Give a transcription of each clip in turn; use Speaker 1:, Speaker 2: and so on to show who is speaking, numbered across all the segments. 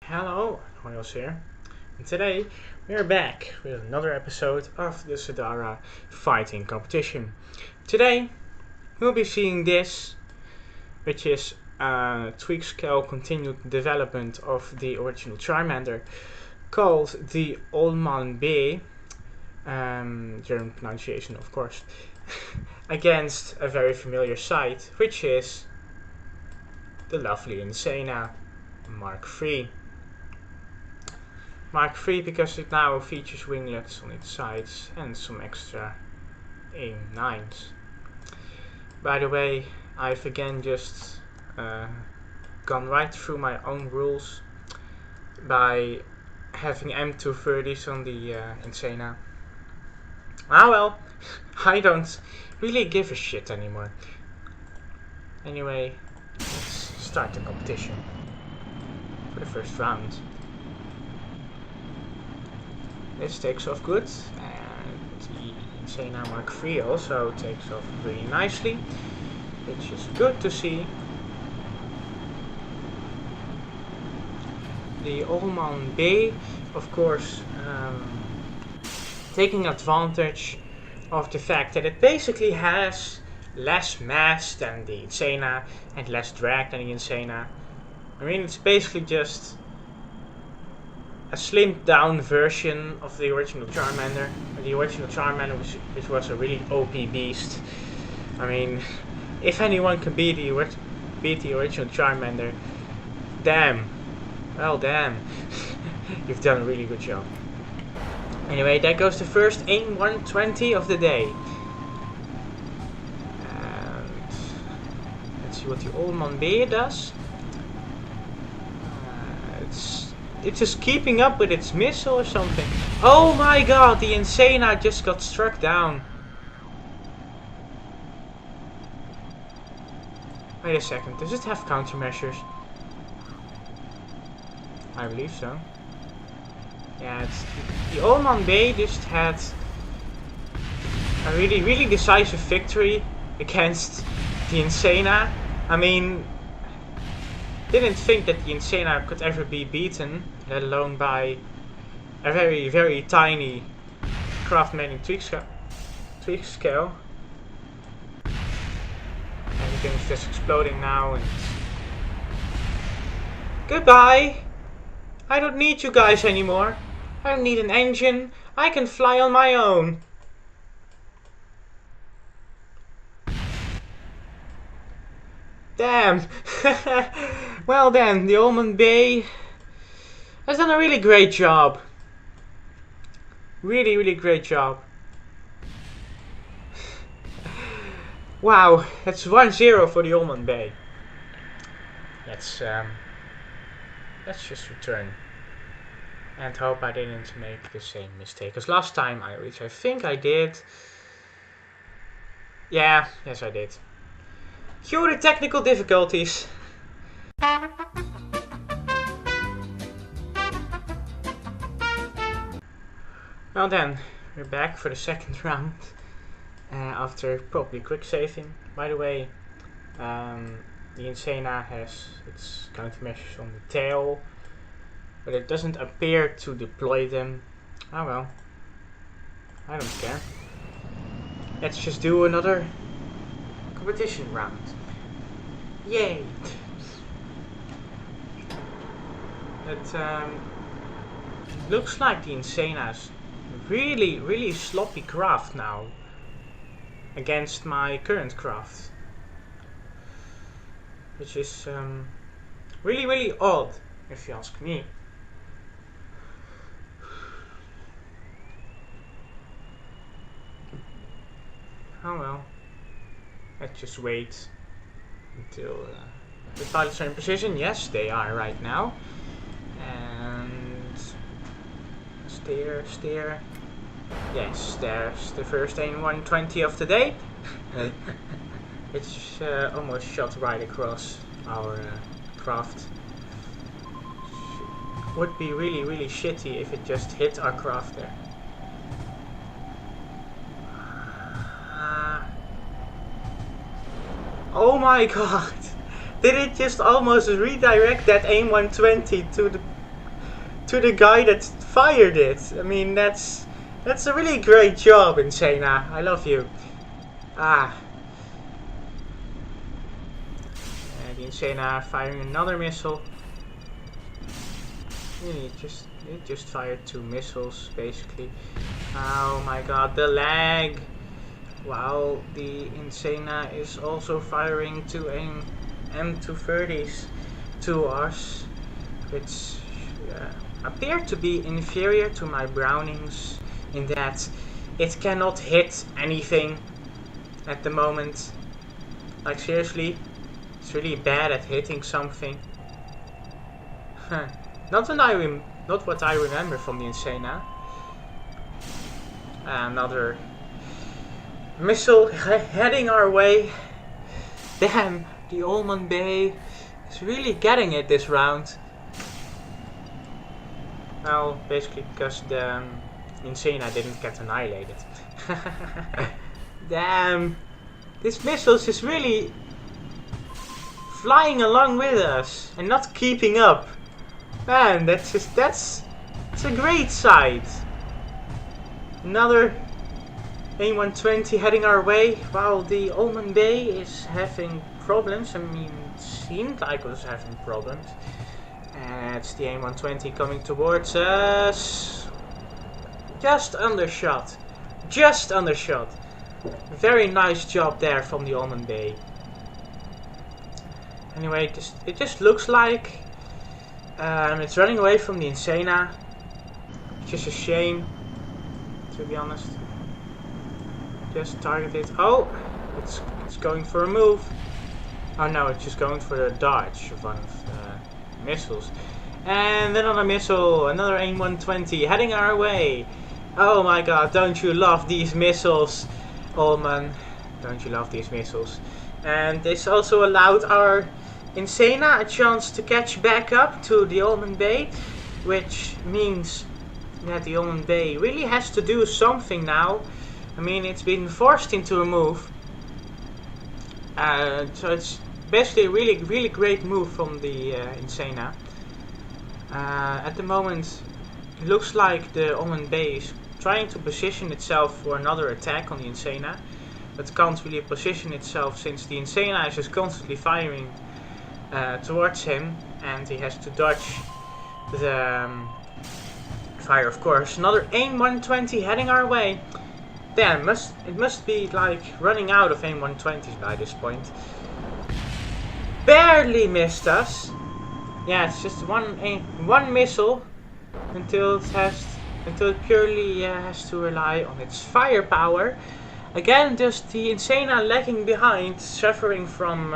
Speaker 1: Hello, Hojoz here, and today we are back with another episode of the Cedara fighting competition. Today we'll be seeing this, which is a tweak scale continued development of the original Charmander, called the Ohlmann B, German pronunciation of course, against a very familiar site, which is the lovely Insana MkIII. MkIII because it now features winglets on its sides and some extra aim 9s. By the way, I've again just gone right through my own rules by having M230s on the Insana. Ah well, I don't really give a shit anymore. Anyway, let's start the competition for the first round. This takes off good, and the Insana MkIII also takes off really nicely, which is good to see. The Ohlmann B, of course, taking advantage of the fact that it basically has less mass than the Insana and less drag than the Insana. I mean, it's basically just a slimmed down version of the original Charmander. The original Charmander, which was a really OP beast. I mean, if anyone can beat the original Charmander, damn. Well, damn. You've done a really good job. Anyway, there goes the first aim 120 of the day. And let's see what the Ohlmann B does. It's just keeping up with its missile or something. Oh my god, the Insana just got struck down. Wait a second, does it have countermeasures? I believe so. Yeah, the Ohlmann B just had a really decisive victory against the Insana. I mean, didn't think that the Insana could ever be beaten, let alone by a very tiny craft-made tweak scale. Everything's just exploding now and goodbye! I don't need you guys anymore. I don't need an engine. I can fly on my own. Damn! Well then, the Ohlmann B has done a really great job. Really great job. Wow, that's 1-0 for the Ohlmann B. Let's just return and hope I didn't make the same mistake as last time, which I think I did. Yeah, yes I did. Cue the technical difficulties. Well then, we're back for the second round after probably quick saving. By the way, the Insana has its countermeasures on the tail, but it doesn't appear to deploy them. Oh well, I don't care. Let's just do another competition round. Yay! It looks like the Insana's really sloppy craft now against my current craft, which is really odd if you ask me. Oh well, let's just wait until the pilots are in position. Yes, they are right now. And steer. Yes, there's the first aim 120 of the day. It's almost shot right across our craft. Would be really shitty if it just hit our craft there. Oh my god! Did it just almost redirect that aim 120 to to the guy that fired it. I mean, that's a really great job, Insana. I love you. The Insana firing another missile. Really, it just fired 2 missiles, basically. Oh my god, the lag! While the Insana is also firing 2 M230s to us, which appear to be inferior to my Brownings in that it cannot hit anything at the moment. Like, seriously, it's really bad at hitting something. Not what I remember from the Insana. Another missile heading our way. Damn, the Ohlmann Bay is really getting it this round. Well, basically because the Insana didn't get annihilated. Damn, this missiles is really flying along with us and not keeping up. Man, that's a great sight. Another A120 heading our way, while the Ohlmann Bay is having problems. I mean, it seemed like it was having problems. And it's the A120 coming towards us. Just undershot. Just undershot. Very nice job there from the Ohlmann Bay. Anyway, it just looks like it's running away from the Insana, which is a shame, to be honest. Just targeted. Oh, it's going for a move. Oh no, it's just going for a dodge of one of the missiles. And then another missile, another AIM-120 heading our way. Oh my god, don't you love these missiles, Ohlmann? Don't you love these missiles? And this also allowed our Insana a chance to catch back up to the Ohlmann Bay, which means that the Ohlmann Bay really has to do something now. I mean, it's been forced into a move. So it's basically a really great move from the Insana. At the moment, it looks like the Ohlmann Bay is trying to position itself for another attack on the Insana, but can't really position itself since the Insana is just constantly firing towards him, and he has to dodge the fire, of course. Another AIM-120 heading our way. Damn, it must be like running out of AIM-120s by this point. Barely missed us. Yeah, it's just one missile until it purely has to rely on its firepower. Again, just the Insana lagging behind, suffering from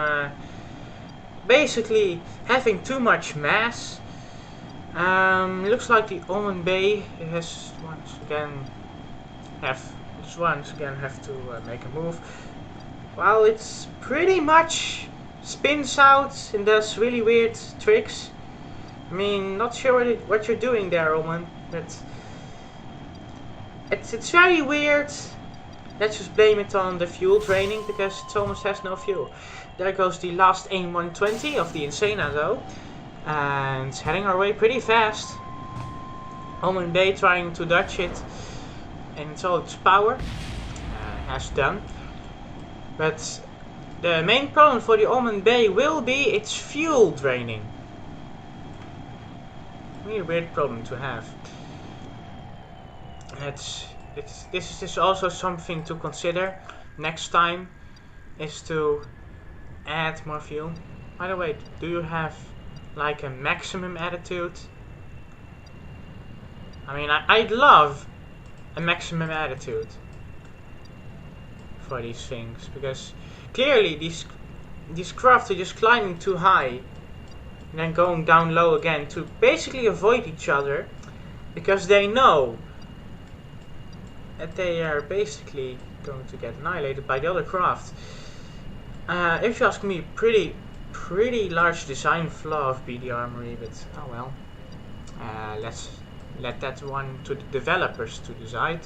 Speaker 1: basically having too much mass. Looks like the Ohlmann Bay has once again have to make a move. While it's pretty much spins out and does really weird tricks. I mean, not sure what you're doing there, Ohlmann, but it's very weird. Let's just blame it on the fuel draining, because it almost has no fuel. There goes the last AIM-120 of the Insana though, and it's heading our way pretty fast. Ohlmann Bay trying to dodge it, and it's all its power has done. But the main problem for the Ohlmann Bay will be its fuel draining. Really weird problem to have. This is also something to consider next time, is to add more fuel. By the way, do you have like a maximum attitude? I mean, I'd love a maximum attitude for these things, because clearly these crafts are just climbing too high and then going down low again to basically avoid each other, because they know that they are basically going to get annihilated by the other craft. If you ask me, pretty large design flaw of BD Armory, but oh well. Let's let that one to the developers to decide,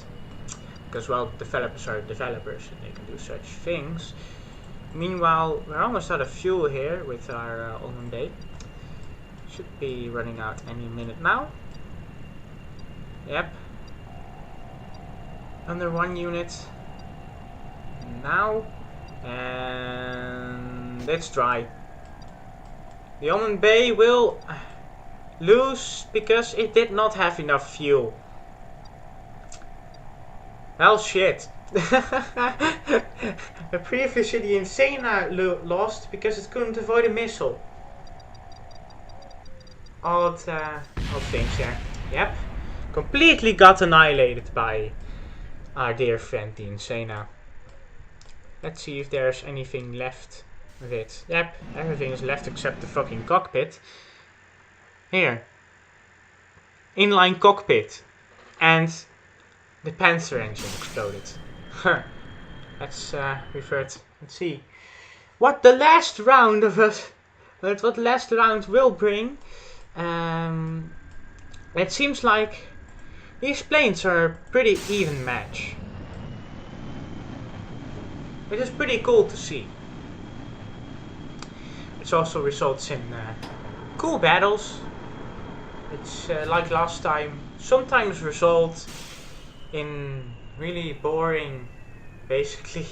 Speaker 1: because well, developers are developers and they can do such things. Meanwhile, we're almost out of fuel here with our Ohlmann Bay. Should be running out any minute now. Yep. Under 1 unit. Now. And it's dry. The Ohlmann Bay will lose because it did not have enough fuel. Well, shit. Previously the Insana lost because it couldn't avoid a missile. Odd things there. Yep. Completely got annihilated by our dear friend the Insana. Let's see if there's anything left of it. Yep, everything is left except the fucking cockpit. Here. Inline cockpit. And the Panther engine exploded. Let's revert and see what the last round of us, what the last round will bring. It seems like these planes are a pretty even match. It is pretty cool to see. It also results in cool battles. It's like last time, sometimes result in really boring, basically,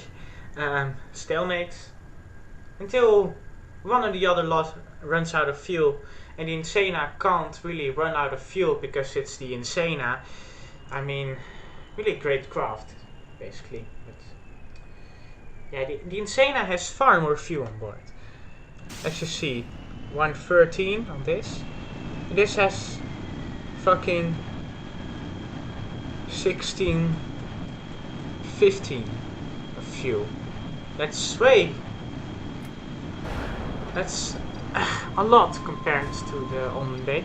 Speaker 1: stalemates. Until one or the other lot runs out of fuel. And the Insana can't really run out of fuel because it's the Insana. I mean, really great craft, basically. But yeah, the Insana has far more fuel on board. As you see, 113 on this. This has fucking 16, 15 of fuel. That's That's a lot compared to the Ohlmann Bay.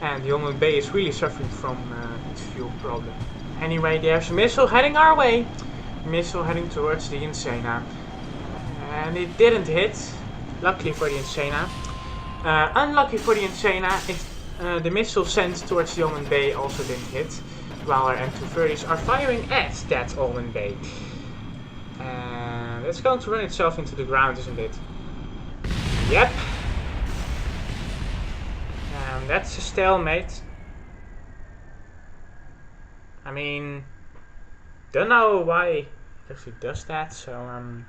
Speaker 1: And the Ohlmann Bay is really suffering from its fuel problem. Anyway, there's a missile heading our way. A missile heading towards the Insana. And it didn't hit, luckily for the Insana. Unlucky for the Insana, the missile sent towards the Ohlmann Bay also didn't hit. While our MkIIIs are firing at that Ohlmann Bay. It's going to run itself into the ground, isn't it? Yep. That's a stalemate. I mean, don't know why it actually does that, so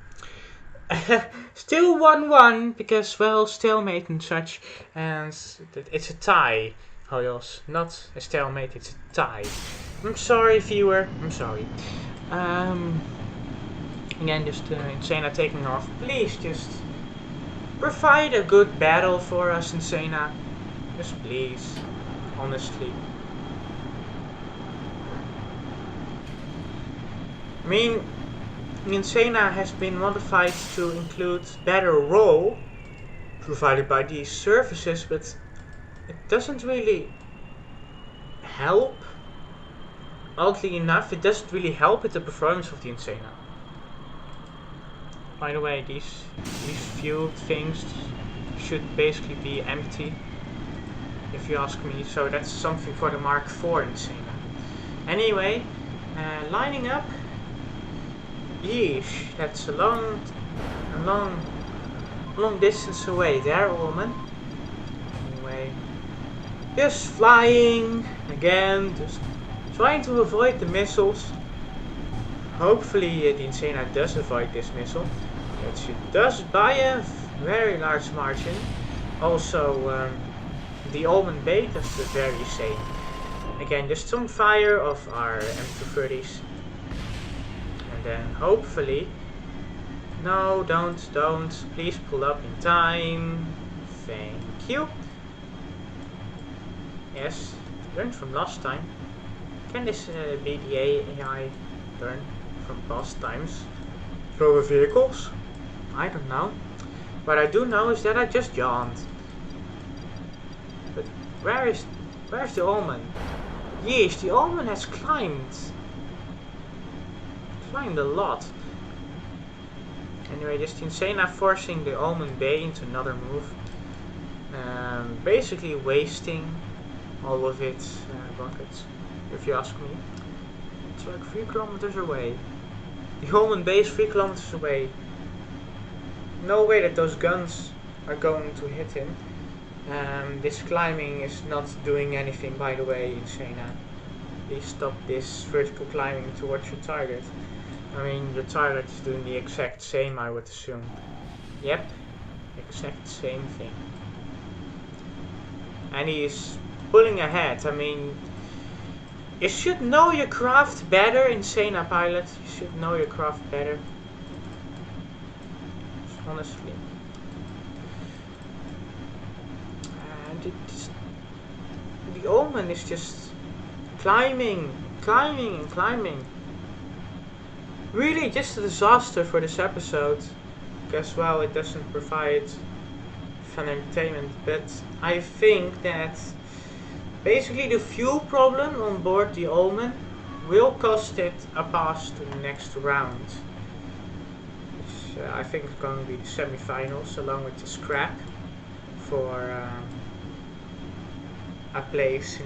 Speaker 1: still 1-1 because, well, stalemate and such, and it's a tie, Hojoz, not a stalemate, it's a tie. I'm sorry, viewer, I'm sorry. Again, just Insana taking off. Please just provide a good battle for us, Insana. Just please, honestly. I mean, Insana has been modified to include better roll provided by these services, but it doesn't really help. Oddly enough, it doesn't really help with the performance of the Insana. By the way, these few things should basically be empty, if you ask me, so that's something for the Mark IV Insana. Anyway, lining up. Yeesh, that's a long distance away there, Ohlmann. Anyway, just flying again, just trying to avoid the missiles. Hopefully the Insana does avoid this missile, which it does by a very large margin. Also, the Ohlmann Bay does the very same. Again, just some fire of our MkIIIs. And then hopefully... No, don't. Please pull up in time. Thank you. Yes, learned from last time. Can this be the AI learn from past times? Throw the vehicles? I don't know. What I do know is that I just yawned. But where's the Ohlmann? Yes, the Ohlmann has climbed a lot. Anyway, just Insana forcing the Ohlmann Bay into another move. Basically wasting all of its rockets, if you ask me. It's like 3 kilometers away. The Ohlmann Bay is 3 kilometers away. No way that those guns are going to hit him. This climbing is not doing anything, by the way, Insana. Please stop this vertical climbing towards your target. I mean, your target is doing the exact same, I would assume. Yep, exact same thing. And he is pulling ahead. I mean, you should know your craft better, Insana pilot. You should know your craft better. Honestly. And the Ohlmann is just climbing, climbing and climbing. Really just a disaster for this episode. Because, well, it doesn't provide fun entertainment. But I think that basically the fuel problem on board the Ohlmann will cost it a pass to the next round. Which I think is going to be the semi-finals along with the scrap for a place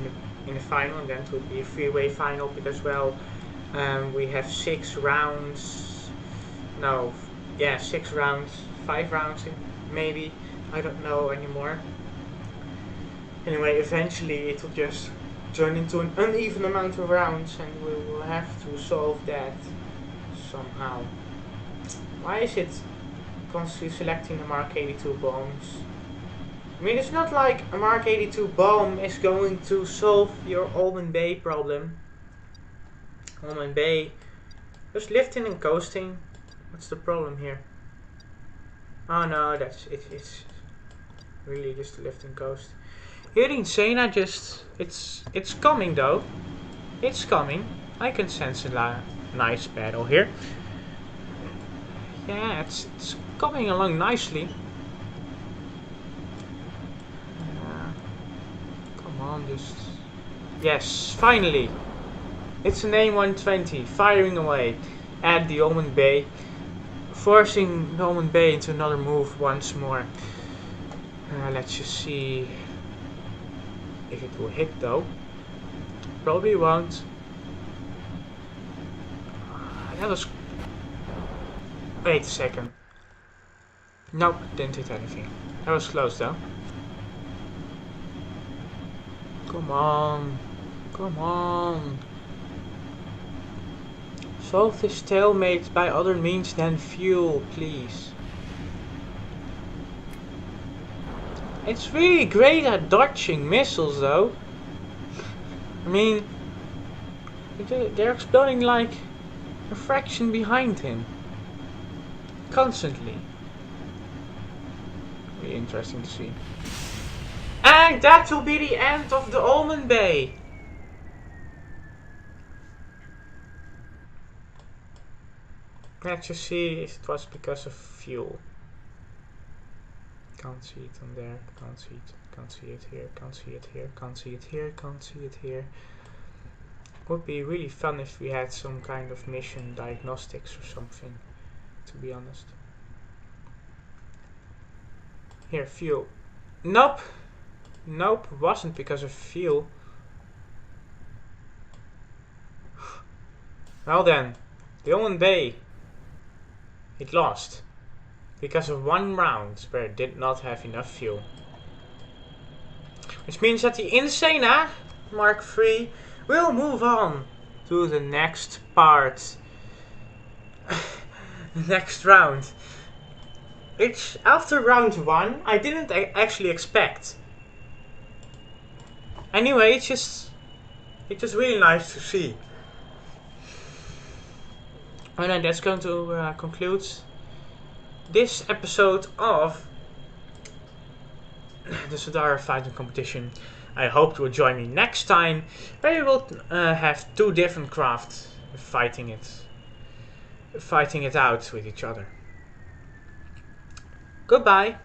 Speaker 1: in the final, and then it will be a three-way final because, well, we have 6 rounds. No, yeah, 6 rounds, 5 rounds maybe. I don't know anymore. Anyway, eventually it will just turn into an uneven amount of rounds, and we will have to solve that somehow. Why is it constantly selecting the MkIII bombs? I mean, it's not like a MkIII bomb is going to solve your Ohlmann Bay problem. Ohlmann Bay, just lifting and coasting. What's the problem here? Oh no, that's it. It's really just a lift and coast. Here the Insana just it's coming though. It's coming. I can sense a nice battle here. Yeah, it's coming along nicely. Come on, just yes, finally. It's an A120 firing away at the Ohlmann Bay, forcing the Ohlmann Bay into another move once more. Let's just see if it will hit though. Probably won't. That was... Wait a second. Nope, didn't hit anything. That was close though. Come on. Come on. Solve this stalemate by other means than fuel, please. It's really great at dodging missiles though. I mean, they're exploding like a fraction behind him. Constantly. Really interesting to see. And that will be the end of the Ohlmann Bay. Let's just see if it was because of fuel. Can't see it on there, can't see it, can't see it here, can't see it here, can't see it here, can't see it here. Would be really fun if we had some kind of mission diagnostics or something, to be honest. Here, fuel. Nope! Nope, wasn't because of fuel. Well then, the Ohlmann Bay. It lost. Because of one round where it did not have enough fuel. Which means that the Insana MkIII will move on to the next part. The next round. Which after round 1 I didn't actually expect. Anyway, it's just really nice to see. And then that's going to conclude this episode of the Cedara fighting competition. I hope you will join me next time, where we will have 2 different crafts fighting it out with each other. Goodbye.